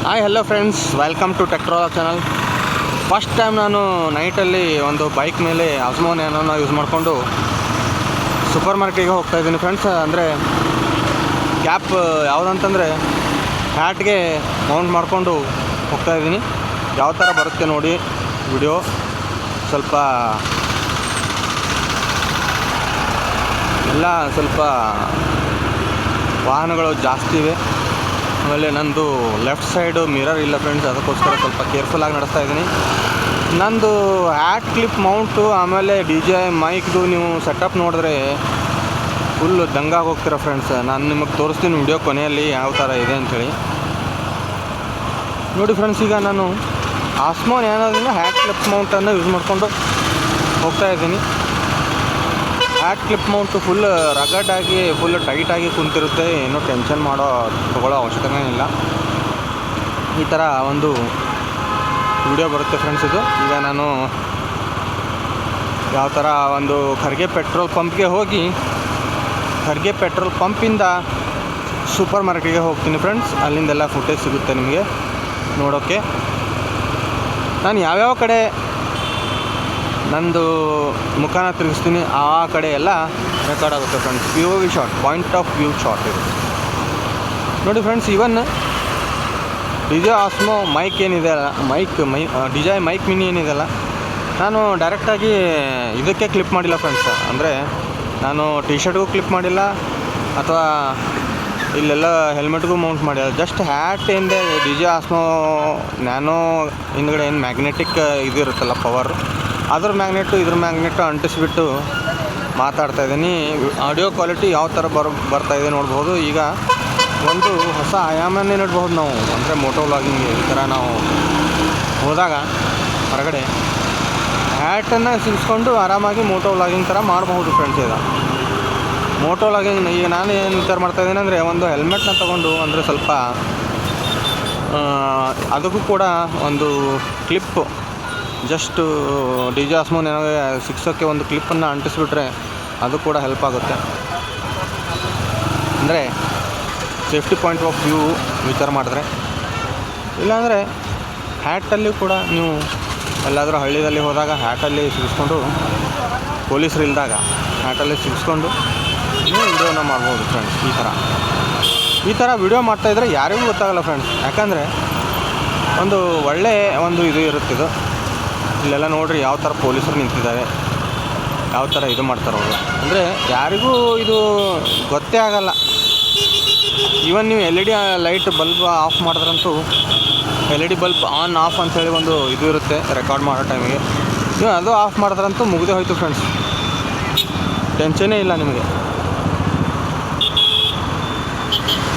Hi hello friends, welcome to Techtrola channel. First time ನಾನು ನೈಟಲ್ಲಿ ಒಂದು ಬೈಕ್ ಮೇಲೆ ಆಸ್ಮೋ ನ್ಯಾನೋನ ಯೂಸ್ ಮಾಡಿಕೊಂಡು ಸೂಪರ್ ಮಾರ್ಕೆಟಿಗೆ ಹೋಗ್ತಾಯಿದ್ದೀನಿ ಫ್ರೆಂಡ್ಸ್. ಅಂದರೆ ಕ್ಯಾಪ್ ಯಾವುದಂತಂದರೆ ಹ್ಯಾಟ್ಗೆ ಮೌಂಟ್ ಮಾಡಿಕೊಂಡು ಹೋಗ್ತಾಯಿದ್ದೀನಿ. ಯಾವ ಥರ ಬರುತ್ತೆ ನೋಡಿ ವಿಡಿಯೋ. ಸ್ವಲ್ಪ ವಾಹನಗಳು ಜಾಸ್ತಿ ಇವೆ. ಆಮೇಲೆ ನಂದು ಲೆಫ್ಟ್ ಸೈಡು ಮಿರರ್ ಇಲ್ಲ ಫ್ರೆಂಡ್ಸ್, ಅದಕ್ಕೋಸ್ಕರ ಸ್ವಲ್ಪ ಕೇರ್ಫುಲ್ಲಾಗಿ ನಡೆಸ್ತಾ ಇದ್ದೀನಿ. ನಂದು ಹ್ಯಾಟ್ ಕ್ಲಿಪ್ ಮೌಂಟು ಆಮೇಲೆ DJI ಮೈಕ್ದು ನೀವು ಸೆಟಪ್ ನೋಡಿದ್ರೆ ಫುಲ್ಲು ದಂಗಾಗಿ ಹೋಗ್ತೀರ ಫ್ರೆಂಡ್ಸ್. ನಾನು ನಿಮಗೆ ತೋರಿಸ್ತೀನಿ ವಿಡಿಯೋ ಕೊನೆಯಲ್ಲಿ ಯಾವ ಥರ ಇದೆ ಅಂಥೇಳಿ. ನೋಡಿ ಫ್ರೆಂಡ್ಸ್, ಈಗ ನಾನು ಆಸ್ಮೋ ನ್ಯಾನೋದಿಂದ ಹ್ಯಾಟ್ ಕ್ಲಿಪ್ ಮೌಂಟನ್ನು ಯೂಸ್ ಮಾಡಿಕೊಂಡು ಹೋಗ್ತಾಯಿದ್ದೀನಿ. ಹ್ಯಾಟ್ ಕ್ಲಿಪ್ ಮೌಂಟು ಫುಲ್ ರಗಡಾಗಿ ಫುಲ್ ಟೈಟಾಗಿ ಕುಂತಿರುತ್ತೆ. ಏನೂ ಟೆನ್ಷನ್ ತೊಗೊಳ್ಳೋ ಅವಶ್ಯಕತೆ ಇಲ್ಲ. ಈ ಥರ ಒಂದು ವಿಡಿಯೋ ಬರುತ್ತೆ ಫ್ರೆಂಡ್ಸ್. ಇದು ಈಗ ನಾನು ಯಾವ ಥರ ಒಂದು ಖರ್ಗೆ ಪೆಟ್ರೋಲ್ ಪಂಪ್ಗೆ ಹೋಗಿ ಖರ್ಗೆ ಪೆಟ್ರೋಲ್ ಪಂಪಿಂದ ಸೂಪರ್ ಮಾರ್ಕೆಟಿಗೆ ಹೋಗ್ತೀನಿ ಫ್ರೆಂಡ್ಸ್. ಅಲ್ಲಿಂದೆಲ್ಲ ಫುಟೇಜ್ ಸಿಗುತ್ತೆ ನಿಮಗೆ ನೋಡೋಕ್ಕೆ. ನಾನು ಯಾವ್ಯಾವ ಕಡೆ ನಂದು ಮುಖಾನ ತಿರುಗಿಸ್ತೀನಿ ಆ ಕಡೆ ಎಲ್ಲ ರೆಕಾರ್ಡ್ ಆಗುತ್ತೆ friends. POV shot, point of view shot ಇದು ನೋಡಿ ಫ್ರೆಂಡ್ಸ್. ಇವನ್ DJI ಆಸ್ಮೋ ಮೈಕ್ ಏನಿದೆ ಅಲ್ಲ, DJI ಮೈಕ್ ಮಿನಿ ಏನಿದೆಯಲ್ಲ, ನಾನು ಡೈರೆಕ್ಟಾಗಿ ಇದಕ್ಕೆ ಕ್ಲಿಪ್ ಮಾಡಿಲ್ಲ ಫ್ರೆಂಡ್ಸ್. ಅಂದರೆ ನಾನು ಟಿ-ಶರ್ಟ್ಗೂ ಕ್ಲಿಪ್ ಮಾಡಿಲ್ಲ ಅಥವಾ ಇಲ್ಲೆಲ್ಲ ಹೆಲ್ಮೆಟ್ಗೂ ಮೌಂಟ್ ಮಾಡಿಲ್ಲ. ಜಸ್ಟ್ ಹ್ಯಾಟ್ ಏನಿದೆ DJI ಆಸ್ಮೋ ನ್ಯಾನೋ ಹಿಂದ್ಗಡೆ ಏನು ಮ್ಯಾಗ್ನೆಟಿಕ್ ಇದು ಇರುತ್ತಲ್ಲ ಪವರ್, ಅದ್ರ ಇದ್ರ ಮ್ಯಾಗ್ನೆಟ್ಟು ಅಂಟಿಸ್ಬಿಟ್ಟು ಮಾತಾಡ್ತಾಯಿದ್ದೀನಿ. ಆಡಿಯೋ ಕ್ವಾಲಿಟಿ ಯಾವ ಥರ ಬರ್ತಾಯಿದೆ ನೋಡ್ಬೋದು. ಈಗ ಒಂದು ಹೊಸ ಆಯಾಮನ್ನೇ ನೋಡ್ಬೋದು ನಾವು. ಅಂದರೆ ಮೋಟೋ ವ್ಲಾಗಿಂಗ್ ಈ ಥರ ನಾವು ಹೋದಾಗ ಹೊರಗಡೆ ಹ್ಯಾಟನ್ನು ಸಿಗಿಸ್ಕೊಂಡು ಆರಾಮಾಗಿ ಮೋಟೋ ವ್ಲಾಗಿಂಗ್ ಥರ ಮಾಡಬಹುದು ಫ್ರೆಂಡ್ಸ್. ಈಗ ಮೋಟೋ ವ್ಲಾಗಿಂಗ್ ಈಗ ನಾನು ಏನು ವಿಚಾರ ಮಾಡ್ತಾಯಿದ್ದೀನಿ ಅಂದರೆ ಒಂದು ಹೆಲ್ಮೆಟ್ನ ತೊಗೊಂಡು ಅಂದರೆ ಸ್ವಲ್ಪ ಅದಕ್ಕೂ ಕೂಡ ಒಂದು ಕ್ಲಿಪ್ಪು ಜಸ್ಟು DJI ಆಸ್ಮೋ ನನಗೆ ಸಿಕ್ಸೋಕ್ಕೆ ಒಂದು ಕ್ಲಿಪ್ಪನ್ನು ಅಂಟಿಸ್ಬಿಟ್ರೆ ಅದು ಕೂಡ ಹೆಲ್ಪ್ ಆಗುತ್ತೆ. ಅಂದರೆ ಸೇಫ್ಟಿ ಪಾಯಿಂಟ್ ಆಫ್ ವ್ಯೂ ವಿಚಾರ ಮಾಡಿದ್ರೆ. ಇಲ್ಲಾಂದರೆ ಹ್ಯಾಟಲ್ಲಿ ಕೂಡ ನೀವು ಎಲ್ಲಾದರೂ ಹಳ್ಳಿಯಲ್ಲಿ ಹೋದಾಗ ಹ್ಯಾಟಲ್ಲಿ ಸಿಗಿಸ್ಕೊಂಡು, ಪೊಲೀಸರು ಇಲ್ದಾಗ ಹ್ಯಾಟಲ್ಲಿ ಸಿಗಿಸ್ಕೊಂಡು ನೀವು ವಿಡಿಯೋನ ಮಾಡ್ಬೋದು ಫ್ರೆಂಡ್ಸ್. ಈ ಥರ ವಿಡಿಯೋ ಮಾಡ್ತಾಯಿದ್ರೆ ಯಾರಿಗೂ ಗೊತ್ತಾಗಲ್ಲ ಫ್ರೆಂಡ್ಸ್. ಯಾಕಂದರೆ ಒಂದು ಒಳ್ಳೆಯ ಇದು ಇರುತ್ತಿದ್ದು. ಇಲ್ಲೆಲ್ಲ ನೋಡಿರಿ ಯಾವ ಥರ ಪೊಲೀಸರು ನಿಂತಿದ್ದಾರೆ, ಯಾವ ಥರ ಇದು ಮಾಡ್ತಾರೆ ಅವರು. ಅಂದರೆ ಯಾರಿಗೂ ಇದು ಗೊತ್ತೇ ಆಗಲ್ಲ. ಈವನ್ ನೀವು LED ಲೈಟ್ ಬಲ್ಬ್ ಆಫ್ ಮಾಡಿದ್ರಂತೂ LED ಬಲ್ಬ್ ಆನ್ ಆಫ್ ಅಂಥೇಳಿ ಒಂದು ಇದು ಇರುತ್ತೆ ರೆಕಾರ್ಡ್ ಮಾಡೋ ಟೈಮಿಗೆ. ನೀವು ಅದು ಆಫ್ ಮಾಡಿದ್ರಂತೂ ಮುಗಿದೇ ಹೋಯ್ತು ಫ್ರೆಂಡ್ಸ್, ಟೆನ್ಷನ್ನೇ ಇಲ್ಲ ನಿಮಗೆ.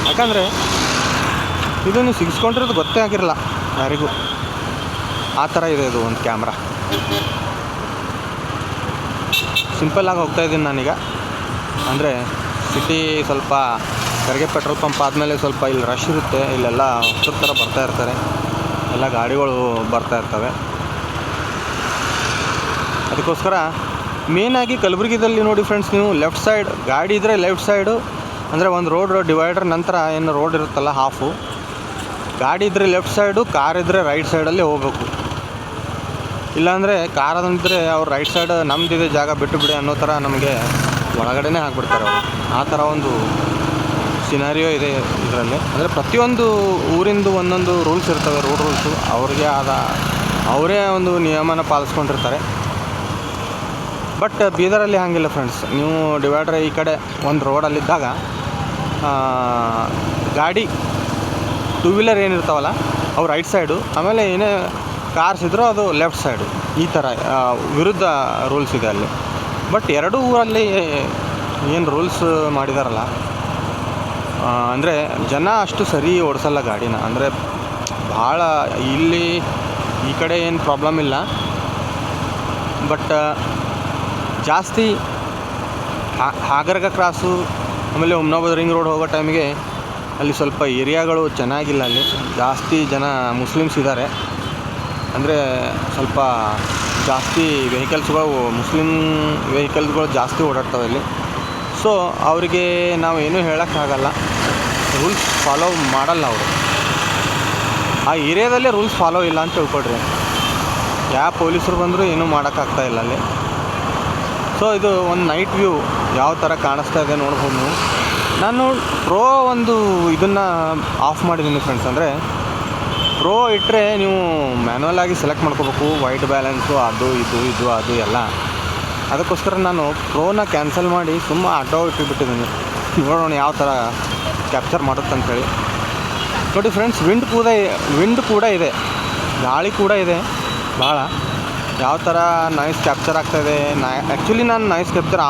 ಯಾಕಂದರೆ ಇದು ನೀವು ಸಿಗಿಸ್ಕೊಂಡಿರೋದು ಗೊತ್ತೇ ಆಗಿರಲ್ಲ ಯಾರಿಗೂ. ಆ ಥರ ಇದೆ ಇದು ಒಂದು ಕ್ಯಾಮ್ರಾ. ಸಿಂಪಲ್ಲಾಗಿ ಹೋಗ್ತಾಯಿದ್ದೀನಿ ನಾನೀಗ. ಅಂದರೆ ಸಿಟಿ ಸ್ವಲ್ಪ ಖರ್ಗೆ ಪೆಟ್ರೋಲ್ ಪಂಪ್ ಆದಮೇಲೆ ಸ್ವಲ್ಪ ಇಲ್ಲಿ ರಶ್ ಇರುತ್ತೆ. ಇಲ್ಲೆಲ್ಲ ಹೊಸದ ಥರ ಬರ್ತಾಯಿರ್ತಾರೆ, ಎಲ್ಲ ಗಾಡಿಗಳು ಬರ್ತಾಯಿರ್ತವೆ. ಅದಕ್ಕೋಸ್ಕರ ಮೇಯ್ನಾಗಿ ಕಲಬುರಗಿದಲ್ಲಿ ನೋಡಿ ಫ್ರೆಂಡ್ಸ್, ನೀವು ಲೆಫ್ಟ್ ಸೈಡ್ ಗಾಡಿ ಇದ್ದರೆ ಲೆಫ್ಟ್ ಸೈಡು ಅಂದರೆ ಒಂದು ರೋಡ್ ಡಿವೈಡರ್ ನಂತರ ಏನು ರೋಡ್ ಇರುತ್ತಲ್ಲ ಹಾಫು, ಗಾಡಿ ಇದ್ದರೆ ಲೆಫ್ಟ್ ಸೈಡು, ಕಾರ್ ಇದ್ದರೆ ರೈಟ್ ಸೈಡಲ್ಲಿ ಹೋಗ್ಬೇಕು. ಇಲ್ಲಾಂದರೆ ಕಾರ್ ಅದಂದರೆ ಅವ್ರು ರೈಟ್ ಸೈಡ್ ನಮ್ಮದಿದೆ ಜಾಗ ಬಿಟ್ಟು ಬಿಡಿ ಅನ್ನೋ ಥರ ನಮಗೆ ಒಳಗಡೆನೇ ಹಾಕ್ಬಿಡ್ತಾರೆ ಅವರು. ಆ ಥರ ಒಂದು ಸಿನಾರಿಯೋ ಇದೆ ಇದರಲ್ಲಿ. ಅಂದರೆ ಪ್ರತಿಯೊಂದು ಊರಿಂದು ಒಂದೊಂದು ರೂಲ್ಸ್ ಇರ್ತವೆ, ರೋಡ್ ರೂಲ್ಸು. ಅವರೇ ಒಂದು ನಿಯಮನ ಪಾಲಿಸ್ಕೊಂಡಿರ್ತಾರೆ. ಬಟ್ ಬೀದರಲ್ಲಿ ಹಾಗಿಲ್ಲ ಫ್ರೆಂಡ್ಸ್. ನೀವು ಡಿವೈಡರ್ ಈ ಕಡೆ ಒಂದು ರೋಡಲ್ಲಿದ್ದಾಗ ಗಾಡಿ ಟೂ ವೀಲರ್ ಏನಿರ್ತಾವಲ್ಲ ಅವು ರೈಟ್ ಸೈಡು, ಆಮೇಲೆ ಏನೇ ಕಾರ್ಸ್ ಇದ್ದರೂ ಅದು ಲೆಫ್ಟ್ ಸೈಡು. ಈ ಥರ ವಿರುದ್ಧ ರೂಲ್ಸ್ ಇದೆ ಅಲ್ಲಿ. ಬಟ್ ಎರಡೂ ಊರಲ್ಲಿ ಏನು ರೂಲ್ಸ್ ಮಾಡಿದಾರಲ್ಲ, ಅಂದರೆ ಜನ ಅಷ್ಟು ಸರಿ ಓಡಿಸಲ್ಲ ಗಾಡಿನ. ಅಂದರೆ ಭಾಳ ಇಲ್ಲಿ ಈ ಕಡೆ ಏನು ಪ್ರಾಬ್ಲಮ್ ಇಲ್ಲ, ಬಟ್ ಜಾಸ್ತಿ ಹಾಗರ್ಗ ಕ್ರಾಸು ಆಮೇಲೆ ಹುಮ್ನಾಬಾದ್ ರಿಂಗ್ ರೋಡ್ ಹೋಗೋ ಟೈಮಿಗೆ ಅಲ್ಲಿ ಸ್ವಲ್ಪ ಏರಿಯಾಗಳು ಚೆನ್ನಾಗಿಲ್ಲ. ಅಲ್ಲಿ ಜಾಸ್ತಿ ಜನ ಮುಸ್ಲಿಮ್ಸ್ ಇದ್ದಾರೆ. ಅಂದರೆ ಸ್ವಲ್ಪ ಜಾಸ್ತಿ ಮುಸ್ಲಿಮ್ ವೆಹಿಕಲ್ಸ್ಗಳು ಜಾಸ್ತಿ ಓಡಾಡ್ತವೆ ಇಲ್ಲಿ. ಸೊ ಅವರಿಗೆ ನಾವು ಏನೂ ಹೇಳೋಕ್ಕಾಗಲ್ಲ, ರೂಲ್ಸ್ ಫಾಲೋ ಮಾಡಲ್ಲ ಅವರು. ಆ ಏರಿಯಾದಲ್ಲೇ ರೂಲ್ಸ್ ಫಾಲೋ ಇಲ್ಲ ಅಂತ ತಿಳ್ಕೊಳ್ರಿ. ಯಾವ ಪೊಲೀಸರು ಬಂದರೂ ಏನೂ ಮಾಡೋಕ್ಕಾಗ್ತಾ ಇಲ್ಲ ಅಲ್ಲಿ. ಸೊ ಇದು ಒಂದು ನೈಟ್ ವ್ಯೂ ಯಾವ ಥರ ಕಾಣಿಸ್ತಾ ಇದೆ ನೋಡ್ಬೋದು ನೀವು. ನಾನು ಪ್ರೋ ಒಂದು ಇದನ್ನು ಆಫ್ ಮಾಡಿದ್ದೀನಿ ಫ್ರೆಂಡ್ಸ್. ಅಂದರೆ ಪ್ರೋ ಇಟ್ಟರೆ ನೀವು ಮ್ಯಾನ್ಯಲ್ ಆಗಿ ಸೆಲೆಕ್ಟ್ ಮಾಡ್ಕೋಬೇಕು, ವೈಟ್ ಬ್ಯಾಲೆನ್ಸು ಅದು ಇದು ಅದು ಎಲ್ಲ. ಅದಕ್ಕೋಸ್ಕರ ನಾನು ಪ್ರೋನ ಕ್ಯಾನ್ಸಲ್ ಮಾಡಿ ಆಟೋ ಇಟ್ಟುಬಿಟ್ಟಿದ್ದೀನಿ. ನೋಡೋಣ ಯಾವ ಥರ ಕ್ಯಾಪ್ಚರ್ ಮಾಡುತ್ತಂತೇಳಿ. ನೋಡಿ ಫ್ರೆಂಡ್ಸ್, ವಿಂಡ್ ಕೂಡ ಇದೆ, ಗಾಳಿ ಕೂಡ ಇದೆ ಭಾಳ. ಯಾವ ಥರ ನಾಯ್ಸ್ ಕ್ಯಾಪ್ಚರ್ ಆಗ್ತಾಯಿದೆ. ಆ್ಯಕ್ಚುಲಿ ನಾನು ನಾಯ್ಸ್ ಕ್ಯಾಪ್ಚರ್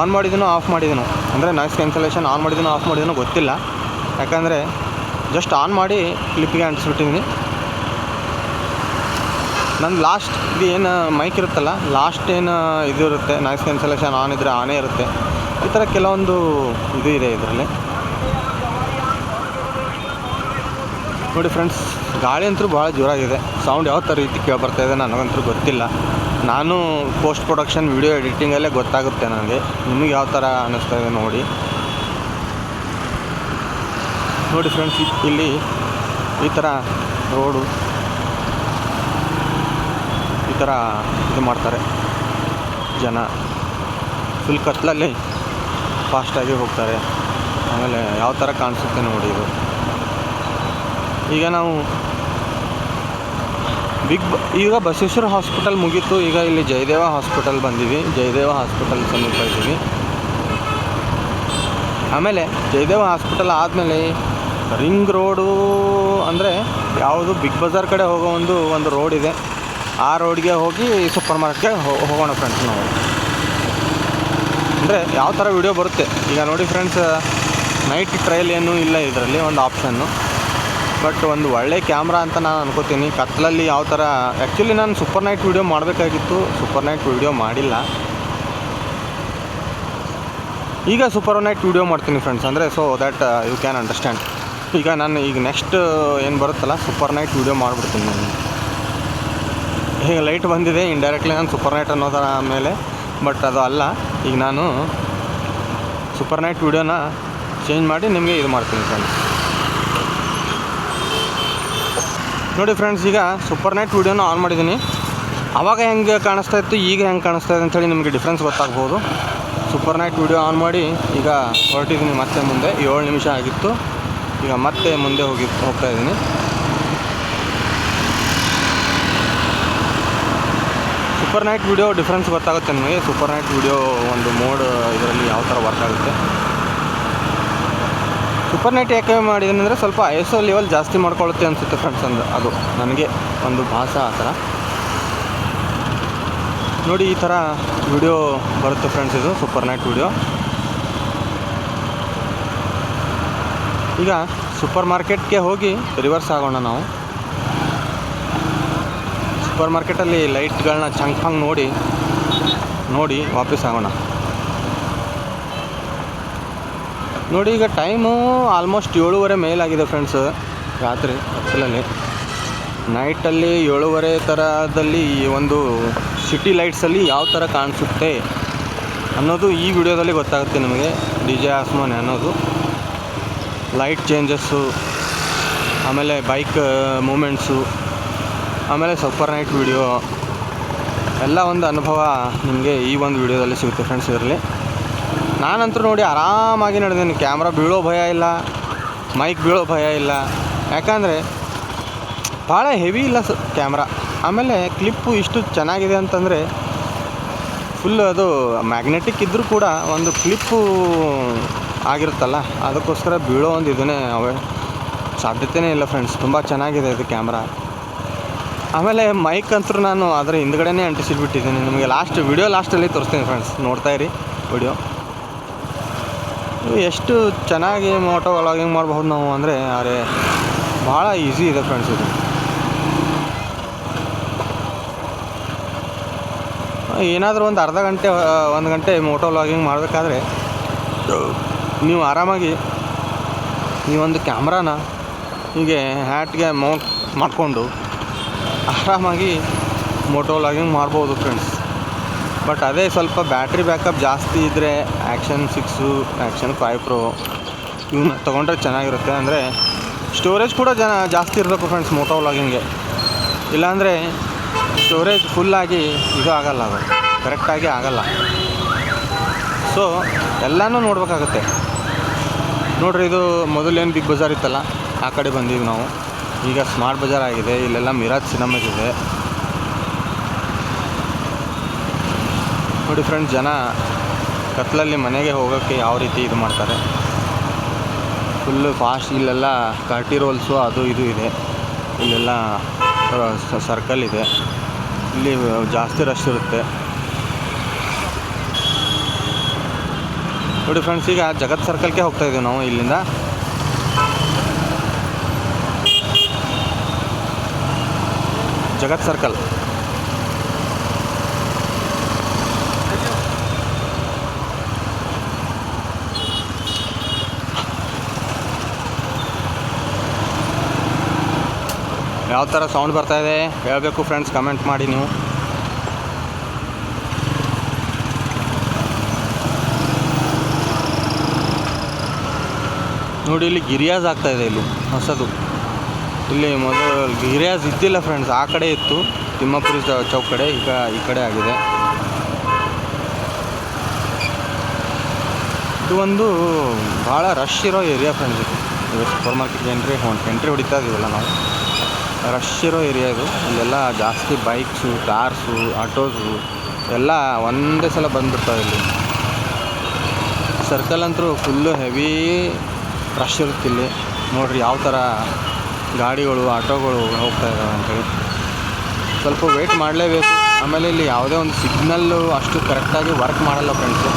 ಆನ್ ಮಾಡಿದ್ದೀನೋ ಆಫ್ ಮಾಡಿದ್ದೀನೋ, ಅಂದರೆ ನಾಯ್ಸ್ ಕ್ಯಾನ್ಸಲೇಷನ್ ಆನ್ ಮಾಡಿದ್ದೀನೋ ಆಫ್ ಮಾಡಿದ್ದೀನೋ ಗೊತ್ತಿಲ್ಲ. ಯಾಕಂದರೆ ಜಸ್ಟ್ ಆನ್ ಮಾಡಿ ಕ್ಲಿಪ್ಪಿಗೆ ಅಂಟಿಸ್ಬಿಟ್ಟಿದ್ದೀನಿ. ನನ್ನ ಲಾಸ್ಟ್ ಇದು ಏನು ಮೈಕ್ ಇರುತ್ತಲ್ಲ, ಲಾಸ್ಟ್ ಏನು ಇದು ಇರುತ್ತೆ, ನಾಯ್ಸ್ ಕ್ಯಾನ್ಸಲೇಷನ್ ಆನ್ ಇದ್ದರೆ ಆನೇ ಇರುತ್ತೆ. ಈ ಥರ ಕೆಲವೊಂದು ಇದು ಇದೆ ಇದರಲ್ಲಿ. ನೋಡಿ ಫ್ರೆಂಡ್ಸ್, ಗಾಳಿ ಅಂತೂ ಭಾಳ ಜೋರಾಗಿದೆ. ಸೌಂಡ್ ಯಾವ ಥರ ರೀತಿ ಕೇಳಿಬರ್ತಾಯಿದೆ ನನಗಂತೂ ಗೊತ್ತಿಲ್ಲ. ನಾನು ಪೋಸ್ಟ್ ಪ್ರೊಡಕ್ಷನ್ ವಿಡಿಯೋ ಎಡಿಟಿಂಗಲ್ಲೇ ಗೊತ್ತಾಗುತ್ತೆ ನನಗೆ. ನಿಮಗೆ ಯಾವ ಥರ ಅನ್ನಿಸ್ತಾ ಇದೆ ನೋಡಿ ಫ್ರೆಂಡ್ಸ್. ಇಲ್ಲಿ ಈ ಥರ ರೋಡು ಈ ಥರ ಇದು ಮಾಡ್ತಾರೆ ಜನ. ಫುಲ್ ಕತ್ಲಲ್ಲಿ ಫಾಸ್ಟಾಗಿ ಹೋಗ್ತಾರೆ. ಆಮೇಲೆ ಯಾವ ಥರ ಕಾಣಿಸುತ್ತೆ ನೋಡಿ ಇದು. ಈಗ ನಾವು ಈಗ ಬಸವೇಶ್ವರ ಹಾಸ್ಪಿಟಲ್ ಮುಗೀತು. ಈಗ ಇಲ್ಲಿ ಜಯದೇವ ಹಾಸ್ಪಿಟಲ್ ಬಂದೀವಿ. ಜಯದೇವ ಹಾಸ್ಪಿಟಲ್ ಸಮೀಪ ಇದ್ದೀವಿ. ಆಮೇಲೆ ಜಯದೇವ ಹಾಸ್ಪಿಟಲ್ ಆದಮೇಲೆ ರಿಂಗ್ ರೋಡು ಅಂದರೆ ಯಾವುದು ಬಿಗ್ ಬಜಾರ್ ಕಡೆ ಹೋಗೋ ಒಂದು ರೋಡ್ ಇದೆ. ಆ ರೋಡ್ಗೆ ಹೋಗಿ ಸೂಪರ್ ಮಾರ್ಕೆಟ್ಗೆ ಹೋಗೋಣ ಫ್ರೆಂಡ್ಸ್ ನಾವು. ಅಂದರೆ ಯಾವ ಥರ ವಿಡಿಯೋ ಬರುತ್ತೆ ಈಗ ನೋಡಿ ಫ್ರೆಂಡ್ಸ್. ನೈಟ್ ಟ್ರಯಲ್ ಏನೂ ಇಲ್ಲ ಇದರಲ್ಲಿ, ಒಂದು ಆಪ್ಷನ್ನು. ಬಟ್ ಒಂದು ಒಳ್ಳೆ ಕ್ಯಾಮ್ರಾ ಅಂತ ನಾನು ಅನ್ಕೋತೀನಿ. ಕತ್ಲಲ್ಲಿ ಯಾವ ಥರ, ಆ್ಯಕ್ಚುಲಿ ನಾನು ಸೂಪರ್ ನೈಟ್ ವೀಡಿಯೋ ಮಾಡಬೇಕಾಗಿತ್ತು, ಸೂಪರ್ ನೈಟ್ ವೀಡಿಯೋ ಮಾಡಿಲ್ಲ. ಈಗ ಸೂಪರ್ ನೈಟ್ ವೀಡಿಯೋ ಮಾಡ್ತೀನಿ ಫ್ರೆಂಡ್ಸ್. ಅಂದರೆ so that you can understand. ಈಗ ನಾನು ನೆಕ್ಸ್ಟ್ ಏನು ಬರುತ್ತಲ್ಲ ಸೂಪರ್ ನೈಟ್ ವೀಡಿಯೋ ಮಾಡಿಬಿಡ್ತೀನಿ ನಾನು. ಈಗ ಲೈಟ್ ಬಂದಿದೆ, ಇಂಡೈರೆಕ್ಟ್ಲಿ ನಾನು ಸೂಪರ್ ನೈಟ್ ಅನ್ನೋದರ ಮೇಲೆ. ಬಟ್ ಅದು ಅಲ್ಲ, ಈಗ ನಾನು ಸೂಪರ್ ನೈಟ್ ವೀಡಿಯೋನ ಚೇಂಜ್ ಮಾಡಿ ನಿಮಗೆ ಇದು ಮಾಡ್ತೀನಿ ಫ್ರೆಂಡ್ಸ್. ನೋಡಿ ಫ್ರೆಂಡ್ಸ್, ಈಗ ಸೂಪರ್ ನೈಟ್ ವೀಡಿಯೋನ ಆನ್ ಮಾಡಿದ್ದೀನಿ. ಆವಾಗ ಹೆಂಗೆ ಕಾಣಿಸ್ತಾ ಇತ್ತು, ಈಗ ಹೆಂಗೆ ಕಾಣಿಸ್ತಾ ಇದೆ ಅಂಥೇಳಿ ನಿಮಗೆ ಡಿಫ್ರೆನ್ಸ್ ಗೊತ್ತಾಗ್ಬೋದು. ಸೂಪರ್ ನೈಟ್ ವೀಡಿಯೋ ಆನ್ ಮಾಡಿ ಈಗ ಹೊರಟಿದ್ದೀನಿ ಮತ್ತೆ ಮುಂದೆ. 7 ನಿಮಿಷ ಆಗಿತ್ತು. ಈಗ ಮತ್ತೆ ಮುಂದೆ ಹೋಗ್ತಾ ಇದ್ದೀನಿ. ಸೂಪರ್ ನೈಟ್ ವೀಡಿಯೋ ಡಿಫ್ರೆನ್ಸ್ ಗೊತ್ತಾಗುತ್ತೆ ನಿಮಗೆ. ಸೂಪರ್ ನೈಟ್ ವೀಡಿಯೋ ಒಂದು ಮೋಡ್ ಇದರಲ್ಲಿ ಯಾವ ಥರ ವರ್ಕ್ ಆಗುತ್ತೆ. ಸೂಪರ್ ನೈಟ್ ಯಾಕೆ ಮಾಡಿದ್ದೀನಿ ಅಂದರೆ ಸ್ವಲ್ಪ ISO ಲೆವೆಲ್ ಜಾಸ್ತಿ ಮಾಡ್ಕೊಳ್ಳುತ್ತೆ ಅನಿಸುತ್ತೆ ಫ್ರೆಂಡ್ಸ್. ಅದು ನನಗೆ ಒಂದು ಭಾಸ ಆ ಥರ. ನೋಡಿ ಈ ಥರ ವಿಡಿಯೋ ಬರುತ್ತೆ ಫ್ರೆಂಡ್ಸ್. ಇದು ಸೂಪರ್ ನೈಟ್ ವಿಡಿಯೋ. ಈಗ ಸೂಪರ್ ಮಾರ್ಕೆಟ್ಗೆ ಹೋಗಿ ರಿವರ್ಸ್ ಆಗೋಣ ನಾವು. ಸೂಪರ್ ಮಾರ್ಕೆಟಲ್ಲಿ ಲೈಟ್ಗಳನ್ನ ಚಂಕ್ ನೋಡಿ ವಾಪಸ್ ಆಗೋಣ. ನೋಡಿ ಈಗ ಟೈಮು ಆಲ್ಮೋಸ್ಟ್ 7:30 ಮೇಲಾಗಿದೆ ಫ್ರೆಂಡ್ಸ್. ರಾತ್ರಿ ಕತ್ತಲಲ್ಲಿ ನೈಟಲ್ಲಿ 7:30 ಥರದಲ್ಲಿ ಒಂದು ಸಿಟಿ ಲೈಟ್ಸಲ್ಲಿ ಯಾವ ಥರ ಕಾಣಿಸುತ್ತೆ ಅನ್ನೋದು ಈ ವಿಡಿಯೋದಲ್ಲಿ ಗೊತ್ತಾಗುತ್ತೆ ನಿಮಗೆ. DJ ಆಸ್ಮಾನ್ ಅನ್ನೋದು ಲೈಟ್ ಚೇಂಜಸ್ಸು, ಆಮೇಲೆ ಬೈಕ್ ಮೂಮೆಂಟ್ಸು, ಆಮೇಲೆ ಸೂಪರ್ ನೈಟ್ ವಿಡಿಯೋ ಎಲ್ಲ ಒಂದು ಅನುಭವ ನಿಮಗೆ ಈ ಒಂದು ವಿಡಿಯೋದಲ್ಲಿ ಸಿಗುತ್ತೆ ಫ್ರೆಂಡ್ಸ್. ಇದರಲ್ಲಿ ನಾನಂತೂ ನೋಡಿ ಆರಾಮಾಗಿ ನಡೆದೀನಿ. ಕ್ಯಾಮ್ರಾ ಬೀಳೋ ಭಯ ಇಲ್ಲ, ಮೈಕ್ ಬೀಳೋ ಭಯ ಇಲ್ಲ. ಯಾಕಂದರೆ ಭಾಳ ಹೆವಿ ಇಲ್ಲ ಕ್ಯಾಮ್ರಾ. ಆಮೇಲೆ ಕ್ಲಿಪ್ಪು ಇಷ್ಟು ಚೆನ್ನಾಗಿದೆ ಅಂತಂದರೆ ಫುಲ್ ಅದು ಮ್ಯಾಗ್ನೆಟಿಕ್ ಇದ್ದರೂ ಕೂಡ ಒಂದು ಕ್ಲಿಪ್ಪು ಆಗಿರುತ್ತಲ್ಲ, ಅದಕ್ಕೋಸ್ಕರ ಬೀಳೋ ಒಂದು ಇದನ್ನೇ ಸಾಧ್ಯತೆಯೇ ಇಲ್ಲ ಫ್ರೆಂಡ್ಸ್. ತುಂಬ ಚೆನ್ನಾಗಿದೆ ಇದು ಕ್ಯಾಮ್ರಾ. ಆಮೇಲೆ ಮೈಕ್ ಅಂತೂ ನಾನು ಅದರ ಹಿಂದ್ಗಡೆನೇ ಅಂಟಿಸಿಟ್ಬಿಟ್ಟಿದ್ದೀನಿ. ನಿಮಗೆ ವಿಡಿಯೋ ಲಾಸ್ಟಲ್ಲಿ ತೋರಿಸ್ತೀನಿ ಫ್ರೆಂಡ್ಸ್, ನೋಡ್ತಾಯಿರಿ ವಿಡಿಯೋ. ಎಷ್ಟು ಚೆನ್ನಾಗಿ ಮೋಟೋ ವ್ಲಾಗಿಂಗ್ ಮಾಡ್ಬಹುದು ನಾವು ಅಂದರೆ ಭಾಳ ಈಸಿ ಇದೆ ಫ್ರೆಂಡ್ಸ್ ಇದು. ಏನಾದರೂ ಒಂದು ಅರ್ಧ ಗಂಟೆ 1 ಗಂಟೆ ಮೋಟೋ ವ್ಲಾಗಿಂಗ್ ಮಾಡಬೇಕಾದ್ರೆ ನೀವು ಆರಾಮಾಗಿ ಈ ಒಂದು ಕ್ಯಾಮ್ರಾನ ಹೀಗೆ ಹ್ಯಾಟ್ಗೆ ಮೌಂಟ್ ಮಾಡಿಕೊಂಡು ಆರಾಮಾಗಿ ಮೋಟೋ ವ್ಲಾಗಿಂಗ್ ಮಾಡ್ಬೋದು ಫ್ರೆಂಡ್ಸ್. ಬಟ್ ಅದೇ ಸ್ವಲ್ಪ ಬ್ಯಾಟ್ರಿ ಬ್ಯಾಕಪ್ ಜಾಸ್ತಿ ಇದ್ದರೆ Action 6, Action 5 Pro ಇವನ್ನ ತೊಗೊಂಡ್ರೆ ಚೆನ್ನಾಗಿರುತ್ತೆ. ಅಂದರೆ ಸ್ಟೋರೇಜ್ ಕೂಡ ಜಾಸ್ತಿ ಇರಬೇಕು ಫ್ರೆಂಡ್ಸ್ ಮೋಟೋ ವ್ಲಾಗಿಂಗ್ಗೆ. ಇಲ್ಲಾಂದರೆ ಸ್ಟೋರೇಜ್ ಫುಲ್ಲಾಗಿ ಇದು ಆಗಲ್ಲ, ಅದು ಕರೆಕ್ಟಾಗಿ ಆಗಲ್ಲ. ಸೊ ಎಲ್ಲನೂ ನೋಡಬೇಕಾಗತ್ತೆ. ನೋಡಿರಿ, ಇದು ಮೊದಲೇನು ಬಿಗ್ ಬಜಾರ್ ಇತ್ತಲ್ಲ, ಆ ಕಡೆ ಬಂದೀವಿ ನಾವು. ಈಗ ಸ್ಮಾರ್ಟ್ ಬಜಾರ್ ಆಗಿದೆ. ಇಲ್ಲೆಲ್ಲ ಮಿರಾಜ್ ಸಿನಿಮಾಸ್ ಇದೆ ನೋಡಿ ಫ್ರೆಂಡ್ಸ್. ಜನ ಕತ್ಲಲ್ಲಿ ಮನೆಗೆ ಹೋಗೋಕ್ಕೆ ಯಾವ ರೀತಿ ಇದು ಮಾಡ್ತಾರೆ, ಫುಲ್ಲು ಫಾಸ್ಟ್. ಇಲ್ಲೆಲ್ಲ ಕರ್ಟಿ ರೋಲ್ಸು ಅದು ಇದು ಇದೆ. ಇಲ್ಲೆಲ್ಲ ಸರ್ಕಲ್ ಇದೆ, ಇಲ್ಲಿ ಜಾಸ್ತಿ ರಶ್ ಇರುತ್ತೆ ನೋಡಿ ಫ್ರೆಂಡ್ಸ್. ಈಗ ಜಗತ್ ಸರ್ಕಲ್ಗೆ ಹೋಗ್ತಾ ಇದ್ದೀವಿ ನಾವು ಇಲ್ಲಿಂದ. ಜಗತ್ ಸರ್ಕಲ್ ಯಾವ ಥರ ಸೌಂಡ್ ಬರ್ತಾಯಿದೆ ಹೇಳಬೇಕು ಫ್ರೆಂಡ್ಸ್, ಕಮೆಂಟ್ ಮಾಡಿ ನೀವು. ನೋಡಿ, ಇಲ್ಲಿ ಗಿರಿಯಾಜ್ ಆಗ್ತಾಯಿದೆ. ಇಲ್ಲಿ ಹೊಸದು, ಇಲ್ಲಿ ಮೊದಲು ಗಿರಿಯಾಜ್ ಇದ್ದಿಲ್ಲ ಫ್ರೆಂಡ್ಸ್, ಆ ಕಡೆ ಇತ್ತು ತಿಮ್ಮಾಪುರಿ ಚೌಕ್ ಕಡೆ. ಈಗ ಈ ಕಡೆ ಆಗಿದೆ. ಇದು ಒಂದು ಭಾಳ ರಶ್ ಇರೋ ಏರಿಯಾ ಫ್ರೆಂಡ್ಸ್. ಇದು ಸೂಪರ್ ಮಾರ್ಕೆಟ್ಗೆ ಎಂಟ್ರಿ ಹೊಡಿತಾ ಇದೀವಲ್ಲ ನಾವು, ರಶ್ ಇರೋ ಏರಿಯಾ ಇದು. ಇಲ್ಲೆಲ್ಲ ಜಾಸ್ತಿ ಬೈಕ್ಸು, ಕಾರ್ಸು, ಆಟೋಸು ಎಲ್ಲ ಒಂದೇ ಸಲ ಬಂದುಬಿಡ್ತಾವೆ ಇಲ್ಲಿ. ಸರ್ಕಲ್ ಅಂತೂ ಫುಲ್ಲು ಹೆವಿ ರಶ್ ಇರುತ್ತೆ ಇಲ್ಲಿ. ನೋಡಿರಿ ಯಾವ ಥರ ಗಾಡಿಗಳು, ಆಟೋಗಳು ಹೋಗ್ತಾ ಇದ್ದಾವೆ ಅಂತೇಳಿ. ಸ್ವಲ್ಪ ವೆಯ್ಟ್ ಮಾಡಲೇಬೇಕು. ಆಮೇಲೆ ಇಲ್ಲಿ ಯಾವುದೇ ಒಂದು ಸಿಗ್ನಲ್ಲು ಅಷ್ಟು ಕರೆಕ್ಟಾಗಿ ವರ್ಕ್ ಮಾಡಲ್ಲ ಫ್ರೆಂಡ್ಸು.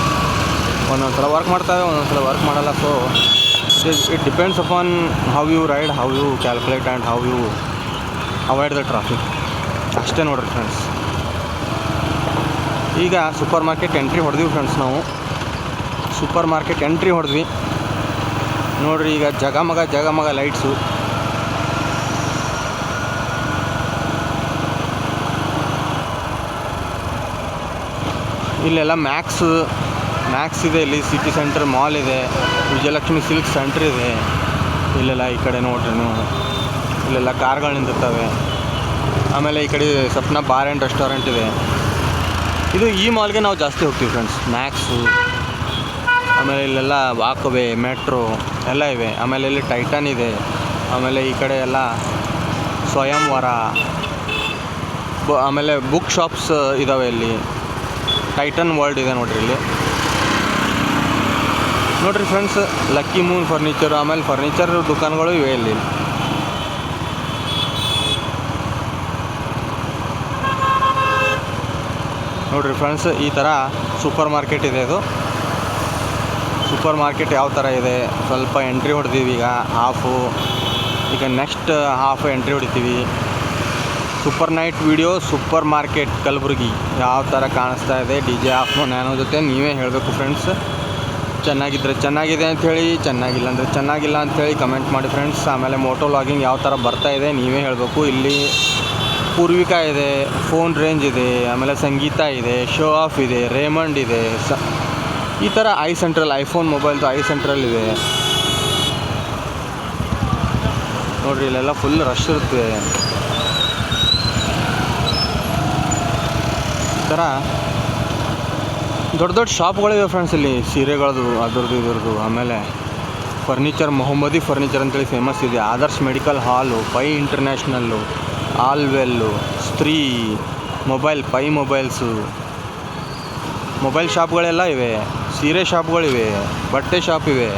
ಒಂದೊಂದು ಸಲ ವರ್ಕ್ ಮಾಡ್ತವೆ, ಒಂದೊಂದು ಸಲ ವರ್ಕ್ ಮಾಡಲ್ಲ. So it depends upon how you ride, how you calculate and how you avoid the traffic. ಅಷ್ಟೇ ನೋಡಿರಿ ಫ್ರೆಂಡ್ಸ್. ಈಗ ಸೂಪರ್ ಮಾರ್ಕೆಟ್ ಎಂಟ್ರಿ ಹೊಡೆದ್ವಿ ಫ್ರೆಂಡ್ಸ್. ನಾವು ಸೂಪರ್ ಮಾರ್ಕೆಟ್ ಎಂಟ್ರಿ ಹೊಡೆದ್ವಿ ನೋಡಿರಿ. ಈಗ ಜಗಮಗ ಲೈಟ್ಸು. ಇಲ್ಲೆಲ್ಲ ಮ್ಯಾಕ್ಸ್ ಇದೆ. ಇಲ್ಲಿ ಸಿಟಿ ಸೆಂಟರ್ ಮಾಲ್ ಇದೆ, ವಿಜಯಲಕ್ಷ್ಮಿ ಸಿಲ್ಕ್ ಸೆಂಟ್ರ್ ಇದೆ. ಇಲ್ಲೆಲ್ಲ ಈ ಕಡೆ ನೋಡ್ರಿ ನೀವು, ಇಲ್ಲೆಲ್ಲ ಕಾರ್ಗಳು ನಿಂತಿರ್ತವೆ. ಆಮೇಲೆ ಈ ಕಡೆ ಸಪ್ನ ಬಾರ್ ಆ್ಯಂಡ್ ರೆಸ್ಟೋರೆಂಟ್ ಇದೆ. ಇದು ಈ ಮಾಲ್ಗೆ ನಾವು ಜಾಸ್ತಿ ಹೋಗ್ತೀವಿ ಫ್ರೆಂಡ್ಸ್. ಮ್ಯಾಕ್ಸು, ಆಮೇಲೆ ಇಲ್ಲೆಲ್ಲ ವಾಕ್ವೇ, ಮೆಟ್ರೋ ಎಲ್ಲ ಇವೆ. ಆಮೇಲೆ ಇಲ್ಲಿ ಟೈಟನ್ ಇದೆ. ಆಮೇಲೆ ಈ ಕಡೆ ಎಲ್ಲ ಸ್ವಯಂವರ, ಆಮೇಲೆ ಬುಕ್ ಶಾಪ್ಸ್ ಇದ್ದಾವೆ ಇಲ್ಲಿ. ಟೈಟನ್ ವರ್ಲ್ಡ್ ಇದೆ ನೋಡಿರಿ ಇಲ್ಲಿ. ನೋಡಿರಿ ಫ್ರೆಂಡ್ಸ್, ಲಕ್ಕಿ ಮೂನ್ ಫರ್ನಿಚರು, ಆಮೇಲೆ ಫರ್ನಿಚರ್ ದುಕಾನ್ಗಳು ಇವೆ ಇಲ್ಲಿ. ನೋಡಿರಿ ಫ್ರೆಂಡ್ಸ್, ಈ ಥರ ಸೂಪರ್ ಮಾರ್ಕೆಟ್ ಇದೆ. ಇದು ಸೂಪರ್ ಮಾರ್ಕೆಟ್ ಯಾವ ಥರ ಇದೆ, ಸ್ವಲ್ಪ ಎಂಟ್ರಿ ಹೊಡೆದೀವಿ ಈಗ ಹಾಫು. ಈಗ ನೆಕ್ಸ್ಟ್ ಹಾಫ್ ಎಂಟ್ರಿ ಹೊಡಿತೀವಿ. Super night video super market Kalaburagi ಯಾವ ಥರ ಕಾಣಿಸ್ತಾ ಇದೆ. DJ ಆಫ್ನೋ ನ್ಯಾನೋ ಜೊತೆ ನೀವೇ ಹೇಳಬೇಕು ಫ್ರೆಂಡ್ಸ್. ಚೆನ್ನಾಗಿದ್ದರೆ ಚೆನ್ನಾಗಿದೆ ಅಂಥೇಳಿ, ಚೆನ್ನಾಗಿಲ್ಲ ಅಂದರೆ ಚೆನ್ನಾಗಿಲ್ಲ ಅಂಥೇಳಿ ಕಮೆಂಟ್ ಮಾಡಿ ಫ್ರೆಂಡ್ಸ್. ಆಮೇಲೆ ಮೋಟೋ ವ್ಲಾಗಿಂಗ್ ಯಾವ ಥರ ಬರ್ತಾ ಇದೆ ನೀವೇ ಹೇಳಬೇಕು. ಇಲ್ಲಿ ಪೂರ್ವಿಕಾ ಇದೆ, ಫೋನ್ ರೇಂಜ್ ಇದೆ, ಆಮೇಲೆ ಸಂಗೀತ ಇದೆ, ಶೋ ಆಫ್ ಇದೆ, ರೇಮಂಡ್ ಇದೆ. ಈ ಥರ ಐ ಸೆಂಟ್ರಲ್, ಐಫೋನ್ ಮೊಬೈಲ್ದು ಐ ಸೆಂಟ್ರಲ್ ಇದೆ ನೋಡಿರಿ. ಇಲ್ಲೆಲ್ಲ ಫುಲ್ ರಶ್ ಇರುತ್ತೆ. ಈ ಥರ ದೊಡ್ಡ ಶಾಪ್ಗಳಿವೆ ಫ್ರೆಂಡ್ಸ್ ಇಲ್ಲಿ, ಸೀರೆಗಳದು ಅದ್ರದ್ದು ಇದ್ರದ್ದು. ಆಮೇಲೆ ಫರ್ನಿಚರ್, ಮೊಹಮ್ಮದಿ ಫರ್ನಿಚರ್ ಅಂತೇಳಿ ಫೇಮಸ್ ಇದೆ. ಆದರ್ಶ್ ಮೆಡಿಕಲ್ ಹಾಲು, ಪೈ ಇಂಟರ್ನ್ಯಾಷನಲ್ಲು, ಆಲ್ವೆಲ್ಲು, ಸ್ತ್ರೀ ಪೈ ಮೊಬೈಲ್ಸು, ಮೊಬೈಲ್ ಶಾಪ್ಗಳೆಲ್ಲ ಇವೆ. ಸೀರೆ ಶಾಪ್ಗಳಿವೆ, ಬಟ್ಟೆ ಶಾಪ್ ಇವೆ,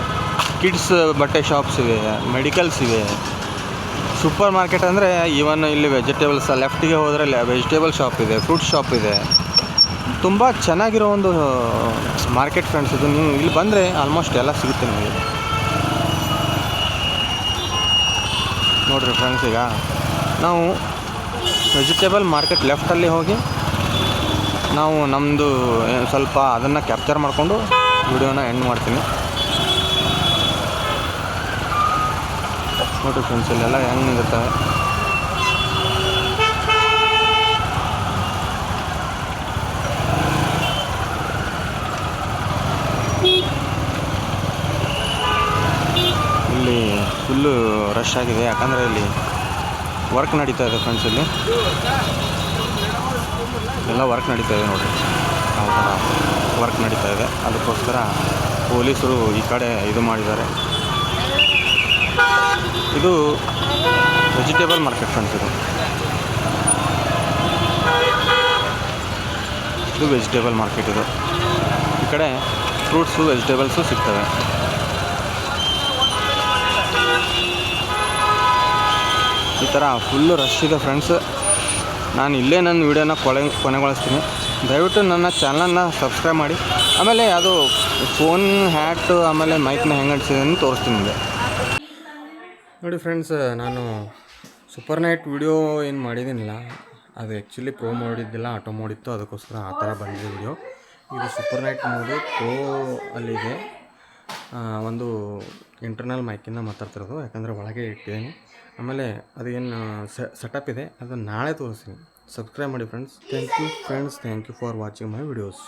ಕಿಡ್ಸ್ ಬಟ್ಟೆ ಶಾಪ್ಸ್ ಇವೆ, ಮೆಡಿಕಲ್ಸ್ ಇವೆ. ಸೂಪರ್ ಮಾರ್ಕೆಟ್ ಅಂದರೆ ಈವನ್ ಇಲ್ಲಿ ವೆಜಿಟೇಬಲ್ಸ್, ಲೆಫ್ಟಿಗೆ ಹೋದರೆ ವೆಜಿಟೇಬಲ್ ಶಾಪ್ ಇದೆ, ಫ್ರೂಟ್ ಶಾಪ್ ಇದೆ. ತುಂಬ ಚೆನ್ನಾಗಿರೋ ಒಂದು ಮಾರ್ಕೆಟ್ ಫ್ರೆಂಡ್ಸ್ ಇದು. ನೀವು ಇಲ್ಲಿ ಬಂದರೆ ಆಲ್ಮೋಸ್ಟ್ ಎಲ್ಲ ಸಿಗುತ್ತೆ ನಿಮಗೆ. ನೋಡಿರಿ ಫ್ರೆಂಡ್ಸ್, ಈಗ ನಾವು ವೆಜಿಟೇಬಲ್ ಮಾರ್ಕೆಟ್ ಲೆಫ್ಟಲ್ಲಿ ಹೋಗಿ ನಾವು ನಮ್ಮದು ಸ್ವಲ್ಪ ಅದನ್ನು ಕ್ಯಾಪ್ಚರ್ ಮಾಡಿಕೊಂಡು ವಿಡಿಯೋನ ಎಂಡ್ ಮಾಡ್ತೀನಿ. ನೋಡಿರಿ ಫ್ರೆಂಡ್ಸ್, ಇಲ್ಲೆಲ್ಲ ಹೆಂಗೆ ನಿಂತಿರ್ತವೆ. ಇಲ್ಲಿ ಫುಲ್ಲು ರಶ್ ಆಗಿದೆ, ಯಾಕಂದರೆ ಇಲ್ಲಿ ವರ್ಕ್ ನಡೀತಾ ಇದೆ ಫ್ರೆಂಡ್ಸ್. ಇಲ್ಲಿ ಎಲ್ಲ ವರ್ಕ್ ನಡೀತಾ ಇದೆ ನೋಡಿರಿ, ಯಾವ ಥರ ವರ್ಕ್ ನಡೀತಾ ಇದೆ. ಅದಕ್ಕೋಸ್ಕರ ಪೊಲೀಸರು ಈ ಕಡೆ ಇದು ಮಾಡಿದ್ದಾರೆ. ಇದು ವೆಜಿಟೇಬಲ್ ಮಾರ್ಕೆಟ್ ಫ್ರೆಂಡ್ಸ್. ಇದು ವೆಜಿಟೇಬಲ್ ಮಾರ್ಕೆಟ್. ಇದು ಈ ಕಡೆ ಫ್ರೂಟ್ಸು ವೆಜಿಟೇಬಲ್ಸು ಸಿಗ್ತವೆ. ಈ ಥರ ಫುಲ್ಲು ರಶ್ ಇದೆ ಫ್ರೆಂಡ್ಸ್. ನಾನು ಇಲ್ಲೇ ನನ್ನ ವೀಡಿಯೋನ ಕೊನೆಗೊಳಿಸ್ತೀನಿ. ದಯವಿಟ್ಟು ನನ್ನ ಚಾನಲನ್ನು ಸಬ್ಸ್ಕ್ರೈಬ್ ಮಾಡಿ. ಆಮೇಲೆ ಅದು ಫೋನ್ ಹ್ಯಾಟು ಆಮೇಲೆ ಮೈಕ್ನ ಹೆಂಗೆ ಅಂಟಿಸಿದೆ ತೋರಿಸ್ತೀನಿ ನಿಮಗೆ. ನೋಡಿ ಫ್ರೆಂಡ್ಸ್, ನಾನು ಸೂಪರ್ ನೈಟ್ ವಿಡಿಯೋ ಏನು ಮಾಡಿದ್ದೀನಿಲ್ಲ, ಅದು ಆ್ಯಕ್ಚುಲಿ ಪ್ರೋ ಮೋಡಿದ್ದಿಲ್ಲ, ಆಟೋ ಮೋಡಿತ್ತು. ಅದಕ್ಕೋಸ್ಕರ ಆ ಥರ ಬಂದಿದೆ ವಿಡಿಯೋ. ಇದು ಸೂಪರ್ ನೈಟ್ ಮೋಡು ಪ್ರೋ ಅಲ್ಲಿದೆ. ಒಂದು ಇಂಟರ್ನಲ್ ಮೈಕಿಂದ ಮಾತಾಡ್ತಿರೋದು, ಯಾಕಂದರೆ ಒಳಗೆ ಇಟ್ಟಿದ್ದೀನಿ. ಆಮೇಲೆ ಅದೇನು ಸೆಟಪ್ ಇದೆ ಅದನ್ನು ನಾಳೆ ತೋರಿಸ್ತೀನಿ. ಸಬ್ಸ್ಕ್ರೈಬ್ ಮಾಡಿ friends. Thank you friends, thank you for watching my videos.